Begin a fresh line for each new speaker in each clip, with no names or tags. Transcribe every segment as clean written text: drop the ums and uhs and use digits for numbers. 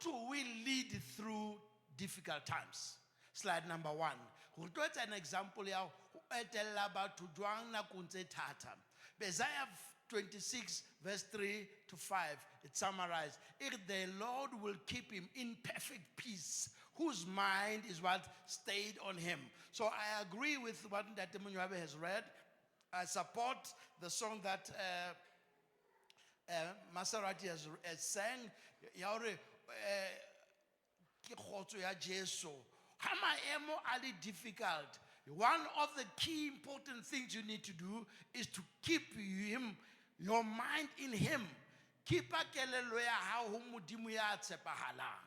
do we lead through difficult times? Slide number 1. An example here. Isaiah 26 verse 3 to 5. It summarized. If the Lord will keep him in perfect peace, whose mind is what stayed on him. So I agree with what Dr. Munywabe has read. I support the song that Maserati has sang. Ali difficult. One of the key important things you need to do is to keep him, your mind in him. Keep a kelelo ya hao ho modimo ya tshepahalang.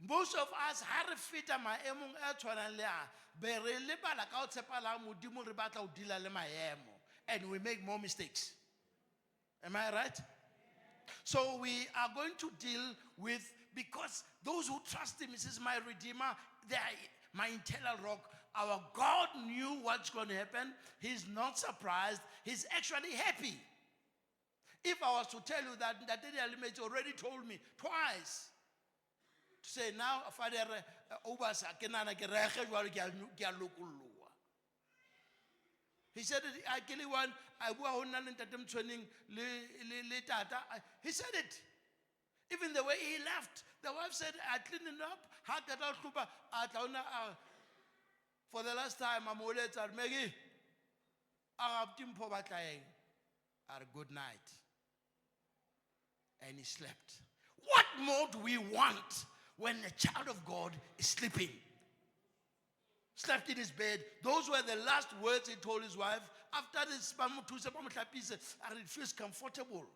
Most of us ha re feta maemong a tshwanang le a be re lebala ka ho tshepahalang modimo re batla ho dila le maemo, and we make more mistakes. Am I right? So we are going to deal with, because those who trust him, he says, my Redeemer, they are my internal rock. Our God knew what's going to happen. He's not surprised. He's actually happy. If I was to tell you that Daddy Alimete already told me twice to say, now, Father, he said, I kill one, I go on and training. He said it. Even the way he left, the wife said, I cleaned it up. For the last time, I'm already at Maggie. Good night. And he slept. What more do we want when a child of God is sleeping? Slept in his bed. Those were the last words he told his wife. After this, it feels comfortable.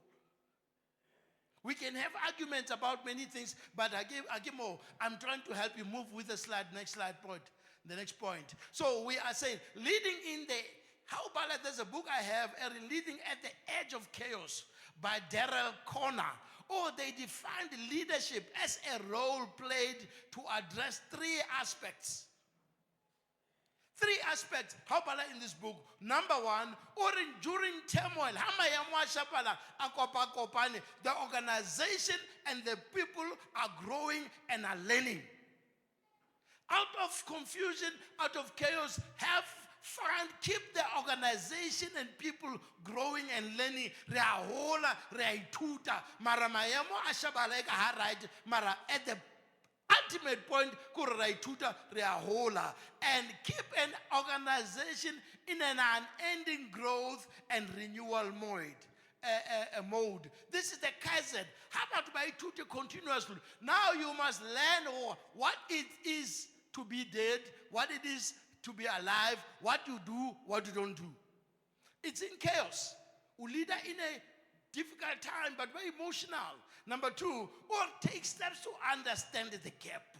We can have arguments about many things, but I give more. I'm trying to help you move with the slide. Next slide point. The next point. So we are saying, leading in the, how about it? There's a book I have, Leading at the Edge of Chaos by Daryl Conner. Or they defined leadership as a role played to address 3 aspects. 3 aspects. How about that in this book? Number 1, or during turmoil, the organization and the people are growing and are learning. Out of confusion, out of chaos, keep the organization and people growing and learning. At the ultimate point, and keep an organization in an unending growth and renewal mode. This is the Kaizen. How about by tutor continuously? Now you must learn what it is to be dead, what it is to be alive, what you do, what you don't do. It's in chaos. We lead in a difficult time, but very emotional. Number 2, or take steps to understand the gap.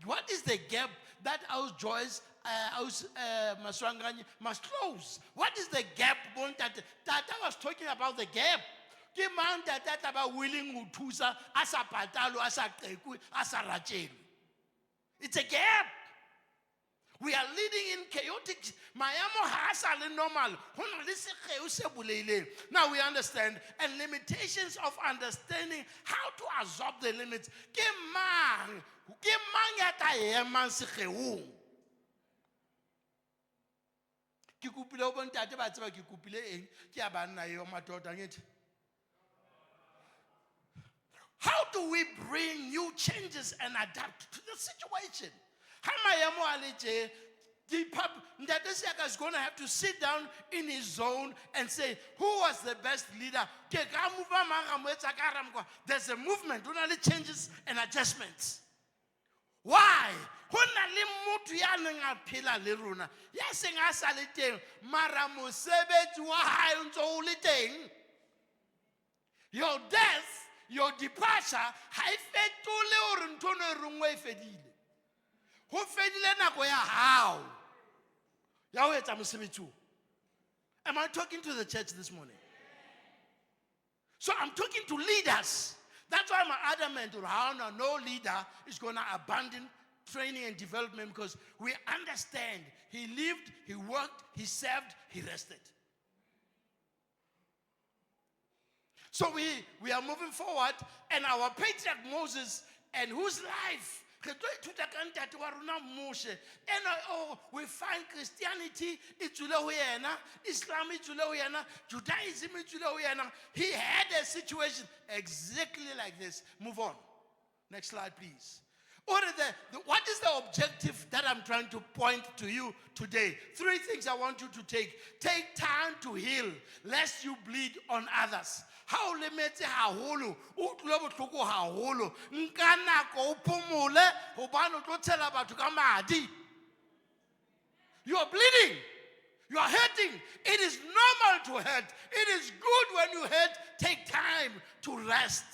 What is the gap that our Joyce must close? What is the gap? That I was talking about the gap. That about willing to it's a gap. We are living in chaotic. Normal. Now we understand, and limitations of understanding how to absorb the limits. How do we bring new changes and adapt to the situation? Ndadesiaka is going to have to sit down in his zone and say, who was the best leader? There's a movement, only changes and adjustments. Why? Your death, your departure, how? Am I talking to the church this morning? So I'm talking to leaders. That's why I'm adamant around no leader is going to abandon training and development, because we understand he lived, he worked, he served, he rested. So we are moving forward, and our patriarch Moses, and whose life and we find Christianity, Islam, Judaism, he had a situation exactly like this. Move on. Next slide, please. What is the objective that I'm trying to point to you today? 3 things I want you to take. Take time to heal, lest you bleed on others. How limetse haholo, o tlile botlhoko haholo. Nka nako o phomole hobane o tlo tshela batho ka madi. You are bleeding. You are hurting. It is normal to hurt. It is good when you hurt. Take time to rest.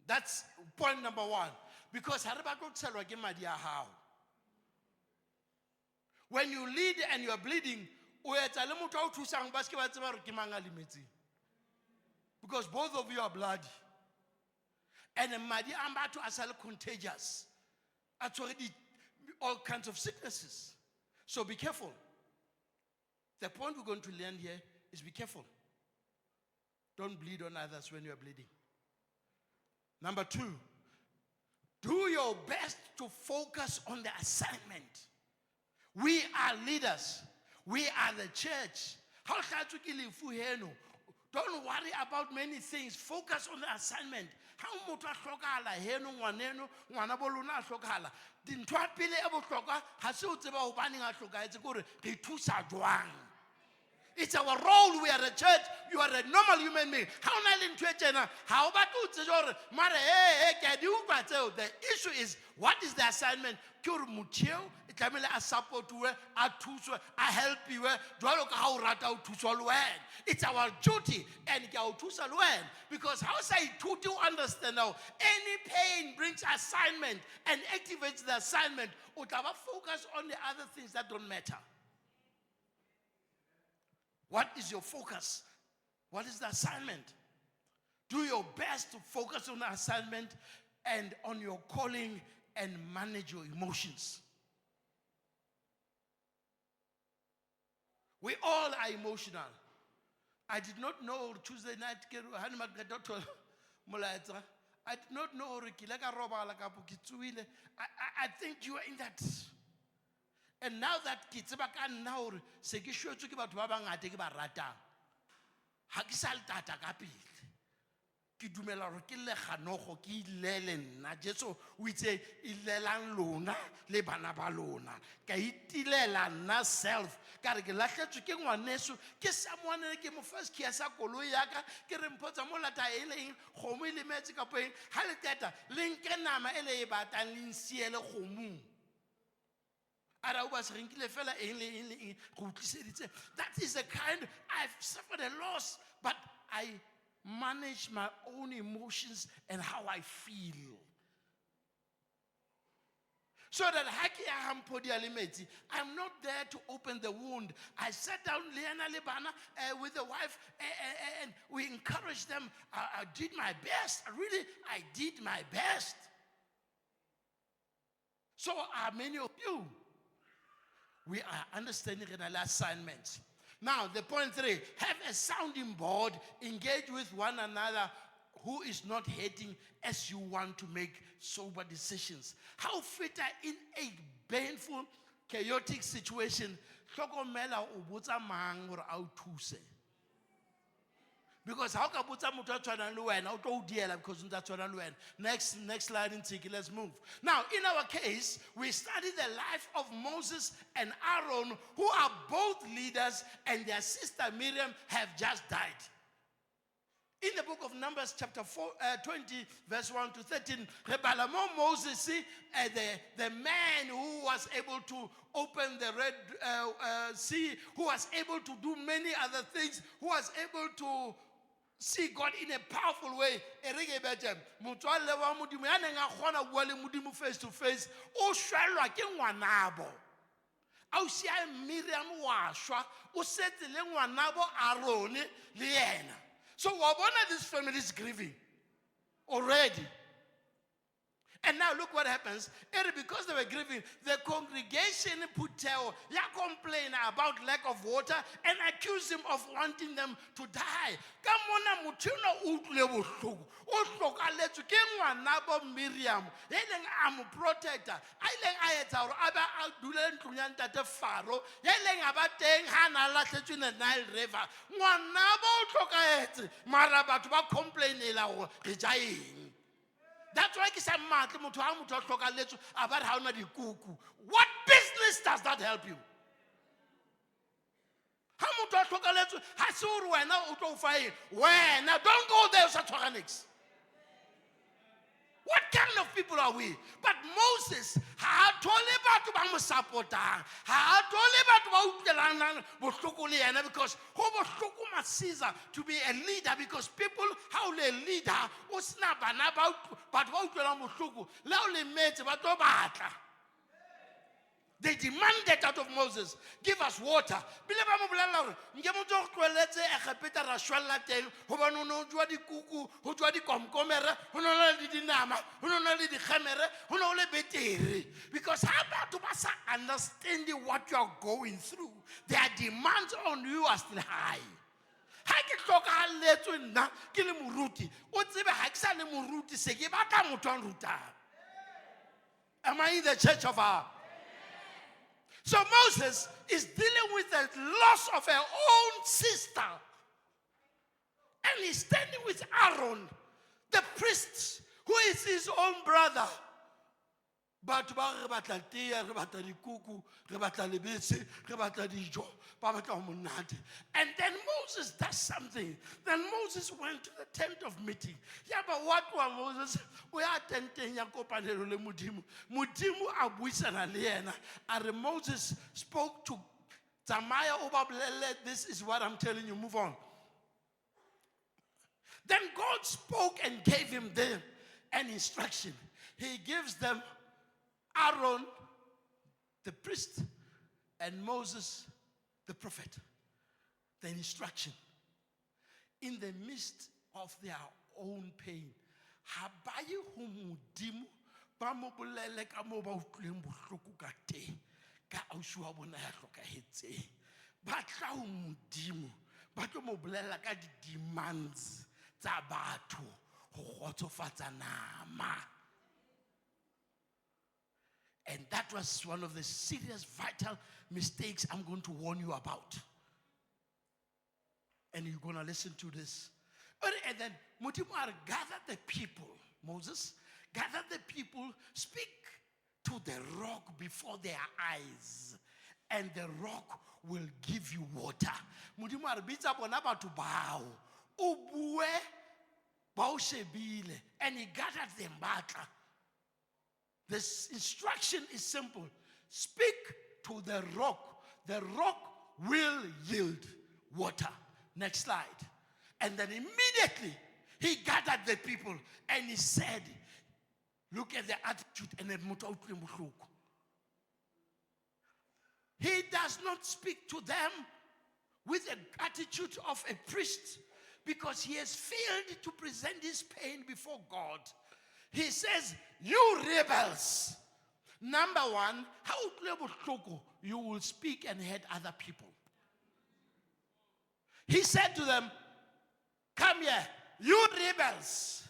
That's point number 1. Because when you lead and you are bleeding, because both of you are bloody. And the madi ambatu asal contagious. Actually, all kinds of sicknesses. So be careful. The point we're going to learn here is be careful. Don't bleed on others when you are bleeding. Number 2, do your best to focus on the assignment. We are leaders. We are the church. Don't worry about many things. Focus on the assignment. How much hlokala heno ngwaneno ngwana bolona hlokala. Dintwa pele e bohlokwa ha se o tseba ho baneng a hlokahetse gore re thusa jwang. It's our role. We are a church. You are a normal human being. How the issue is, what is the assignment? I help you. It's our duty. Because how say to understand now? Any pain brings assignment and activates the assignment. Focus on the other things that don't matter. What is your focus? What is the assignment? Do your best to focus on the assignment and on your calling and manage your emotions. We all are emotional. I did not know Tuesday night, I did not know I think you are in that. And now that kitseba ka nna hore se ke shwetswe ke batho ba bangata ke ba ratang ha ke sa le tata ka pele ke dumela hore ke le kganogo ke ilele nna Jesu o itse ilelang lona le bana ba lona ka itilela nna self ka re ke lahletswe ke ngwaneso ke sa moanele ke mo first ke sa koloi ya ka ke re mpotsa mo lata eng kgomo ile metse ka poeng ha le teta le nke nama ele e batang le nsiele khomong. That is the kind. I've suffered a loss, but I manage my own emotions and how I feel. So that I'm not there to open the wound. I sat down with the wife and we encouraged them. I did my best. I did my best. So are many of you. We are understanding the assignments. Now, the point 3, have a sounding board, engage with one another who is not hating as you want to make sober decisions. How fit in a painful, chaotic situation, because how can put some because next slide in Tiki, let's move. Now, in our case, we study the life of Moses and Aaron, who are both leaders, and their sister Miriam have just died. In the book of Numbers, chapter 20, verse 1 to 13, Moses, the man who was able to open the Red Sea, who was able to do many other things, who was able to see God in a powerful way. Face to face. So this family is grieving already. And now look what happens. Because they were grieving, the congregation put complain about lack of water and accused him of wanting them to die. Miriam, I'm protector. Nile River. That's why about how not kuku. What business does that help you? How much now don't go there, satanics. What kind of people are we? But Moses had told about to support had told about because Caesar to be a leader because people how they leader was not about but they demanded out of Moses, give us water. Because how about understanding what you are going through? Their demands on you are still high. Am I in the church of our? So Moses is dealing with the loss of her own sister. And he's standing with Aaron, the priest, who is his own brother. And then Moses does something. Then Moses went to the tent of meeting. Yeah, but what was Moses? We are tenting Mudimu. Mudimu abuisana liena. And Moses spoke to Tamaya Obablele. This is what I'm telling you. Move on. Then God spoke and gave him an instruction. He gives them Aaron, the priest, and Moses, the prophet, the instruction. In the midst of their own pain, habayi humudimu bamobulele ka mo ba utlweng bohloko ka teng ka ausi wa bona ya hlokahetse ba tla humudimu ba tlo mo bolela ka di demands tsa batho go khotsofatsa nama. And that was one of the serious, vital mistakes I'm going to warn you about. And you're going to listen to this. And then Mutimar gathered the people, Moses, gathered the people, speak to the rock before their eyes, and the rock will give you water. Mutimar bitsa bona batho bao. Ubue bao shebile, and he gathered them batla. This instruction is simple. Speak to the rock. The rock will yield water. Next slide. And then immediately he gathered the people and he said, look at the attitude and the Motaung. He does not speak to them with the attitude of a priest because he has failed to present his pain before God. He says, you rebels. Number one, how you will speak and hurt other people. He said to them, come here, you rebels.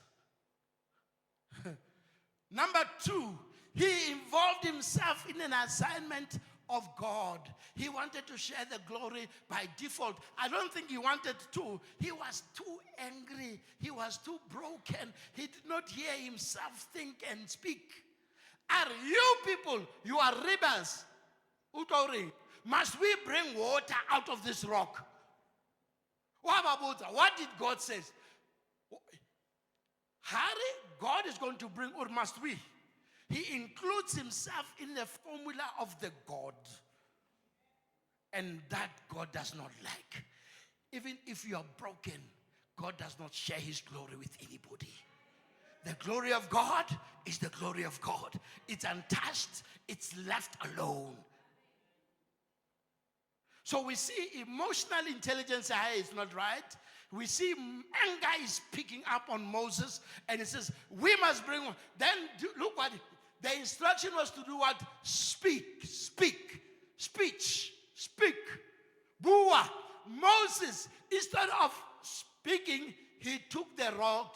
Number two, he involved himself in an assignment of God. He wanted to share the glory by default. I don't think he wanted to. He was too angry. He was too broken. He did not hear himself think and speak. Are you people, you are rebels. Utori, must we bring water out of this rock? What did God say? Harry, God is going to bring, or must we? He includes himself in the formula of the God. And that God does not like. Even if you are broken, God does not share his glory with anybody. The glory of God is the glory of God. It's untouched. It's left alone. So we see emotional intelligence is not right. we see anger is picking up on Moses, and it says, we must bring one. Then look what the instruction was to do what? Speak, speak, speech, speak. Bua. Moses, instead of speaking, he took the rod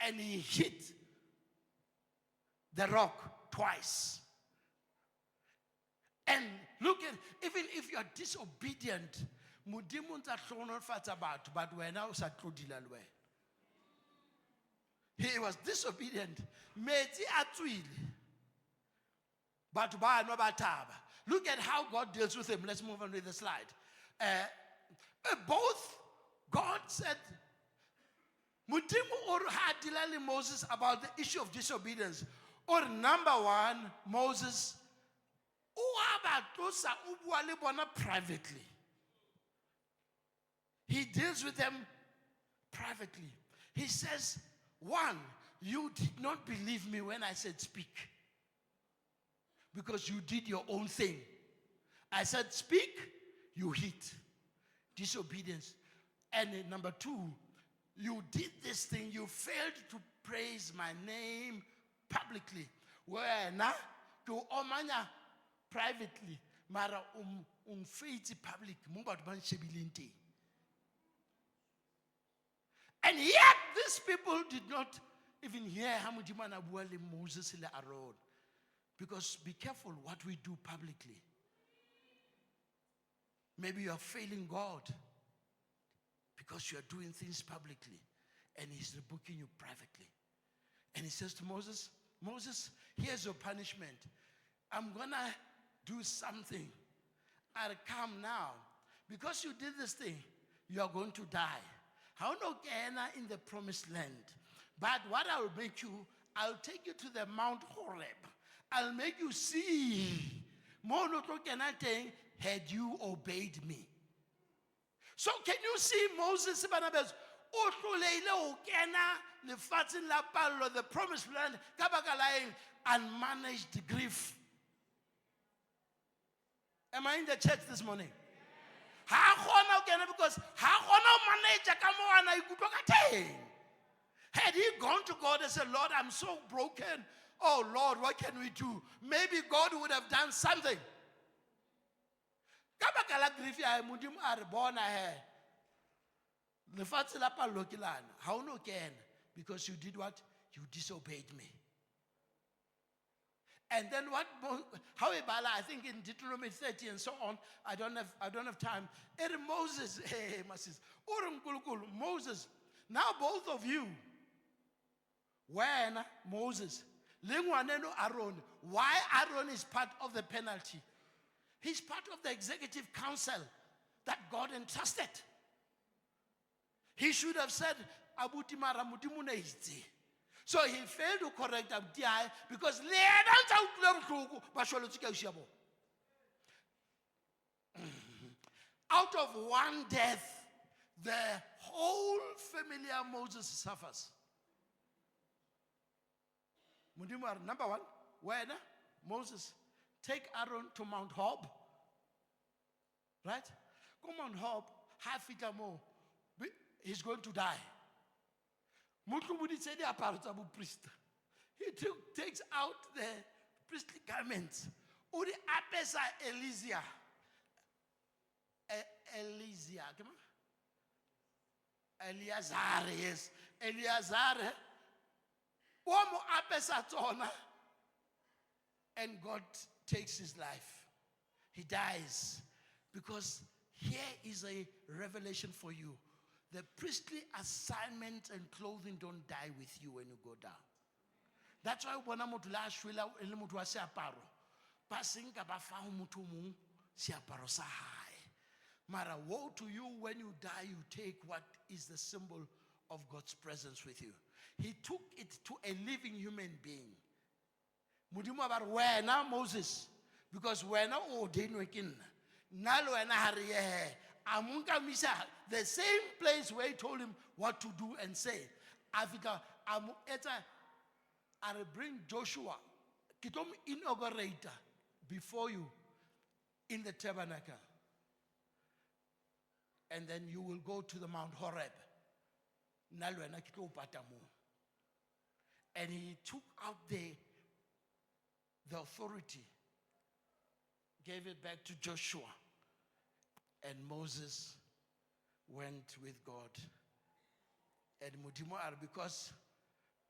and he hit the rock twice. And look at, even if you are disobedient, Mudimu nta hlohonolofatsa batho, but wena o sa tlo dila le wena. He was disobedient. Metsi a tswile. Batho ba nwa ba thaba. Look at how God deals with him. Let's move on with the slide. Both God said, Mudimu or ha dila le Moses about the issue of disobedience. Or number one, Moses, o abatosa o bua le bona privately. He deals with them privately. He says, one, you did not believe me when I said speak, because you did your own thing. I said speak, you hit. Disobedience. And number two, you did this thing, you failed to praise my name publicly. Where now to omanya privately, mara faith public, mubat ban shebilinte. And yet these people did not even hear how much Moses and Aaron. Because be careful what we do publicly. Maybe you are failing God because you are doing things publicly, and he's rebuking you privately. And he says to Moses, Moses, here's your punishment. I'm gonna do something. I'll come now. Because you did this thing, you are going to die. How no Gena in the promised land. But what I'll make you, I'll take you to the Mount Horeb. I'll make you see. Had you obeyed me. So can you see Moses the promised land unmanaged grief? Am I in the church this morning? Because had he gone to God and said, Lord, I'm so broken. Oh Lord, what can we do? Maybe God would have done something. How no can? Because you did what? You disobeyed me. And then what? However, I think in Deuteronomy 30 and so on, I don't have time. Moses, Moses. Now both of you, when Moses, Aaron, why Aaron is part of the penalty? He's part of the executive council that God entrusted. He should have said, so he failed to correct Abdiai because out of one death, the whole family of Moses suffers. Number one, when Moses take Aaron to Mount Horeb, right? Go Mount Horeb, half it more, he's going to die. He takes out the priestly garments. Uri apesa Elysia. Eleazar, yes. Eleazar. Omo apesa tona. And God takes his life. He dies. Because here is a revelation for you. The priestly assignment and clothing don't die with you when you go down. That's why when I'm to last Mara, woe to you when you die, you take what is the symbol of God's presence with you. He took it to a living human being. Mudimu about where now Moses, because we're not ordained working. Nalo and Hariye. Amunga Misa, the same place where he told him what to do and say. Africa, I bring Joshua, Kitom inaugurator before you in the tabernacle. And then you will go to the Mount Horeb. nna le wena ke tlo o pata moo. And he took out the authority, gave it back to Joshua, and Moses went with God. And Modimo are, because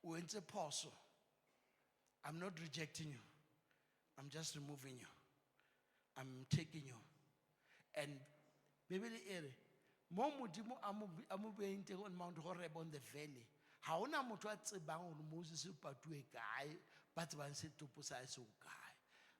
we went a pause. I'm not rejecting you. I'm just removing you. I'm taking you. And maybe the area. Mo Modimo amu being on Mount Horeb on the valley. How na motho a tsebang hore Moses o patuwe kae, but ba se toposa se o kae.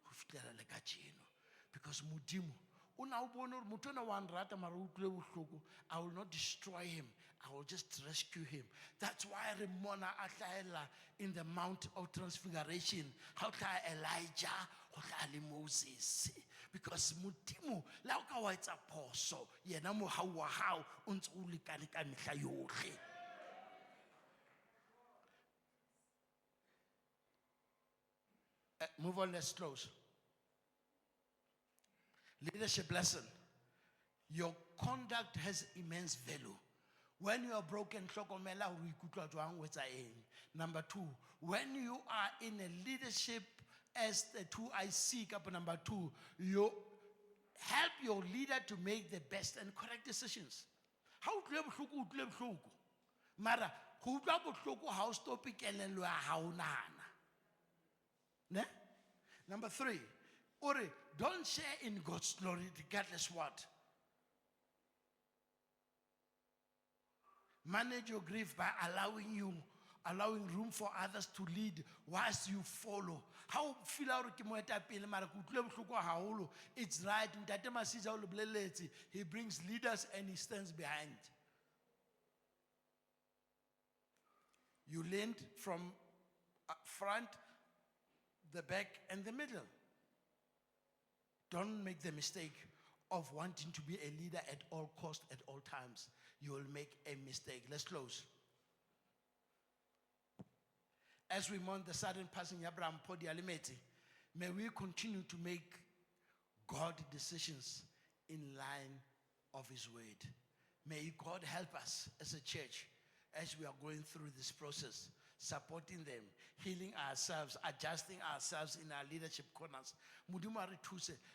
Ho fitela le ka tjeno. Because Modimo una o bona hore motho na wa nrata mara o tlile bohloko, I will not destroy him. I will just rescue him. That's why Remona Atlaela in the Mount of Transfiguration, how Elijah, how Moses. Because Modimo la ka wa etsa phoso, yena mo how untse o lekane ka mehla yohle. Move on, let's close. Leadership lesson. Your conduct has immense value. When you are broken, number two, when you are in a leadership as the two I seek up, number two, you help your leader to make the best and correct decisions. How Mara, who how stop Number three, Ori, don't share in God's glory regardless what. Manage your grief by allowing room for others to lead whilst you follow. How feel out it's right. He brings leaders and he stands behind. You learned from front, the back, and the middle. Don't make the mistake of wanting to be a leader at all costs, at all times. You will make a mistake. Let's close. As we mourn the sudden passing of Abraham Podi Alimeti, may we continue to make God decisions in line of his word. May God help us as a church as we are going through this process, supporting them, healing ourselves, adjusting ourselves in our leadership corners.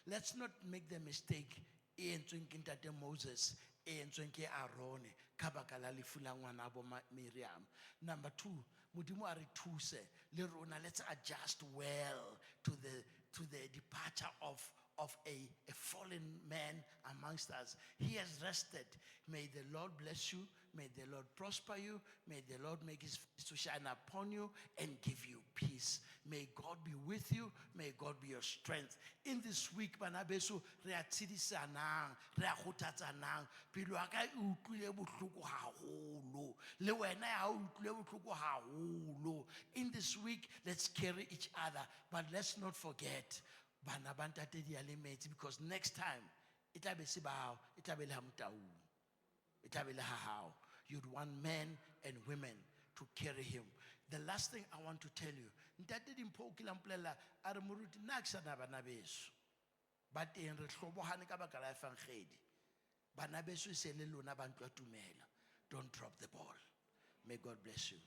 Let's not make the mistake in Moses, Aaron, Miriam. Number two, let's adjust well to the departure of a fallen man amongst us. He has rested. May the Lord bless you. May the Lord prosper you. May the Lord make his face to shine upon you and give you peace. May God be with you. May God be your strength. In this week, banabeso re a tsidisanang, re a gotatsanang. Pelo ya ka e utlwile bohloko haholo. Le wena ya utlwile bohloko haholo. In this week, let's carry each other, but let's not forget bana ba ntate Dialemetse, because next time it will be Sibao, it will be Hamtau, it will be Hahao. You'd want men and women to carry him. The last thing I want to tell you, ntate Dimpoki Lamplela Aramuruti Naksana Banabesu, but in Reshobohani Kabakala Fankhedi, Banabesu Seleluna Bantua Tumela. Don't drop the ball. May God bless you.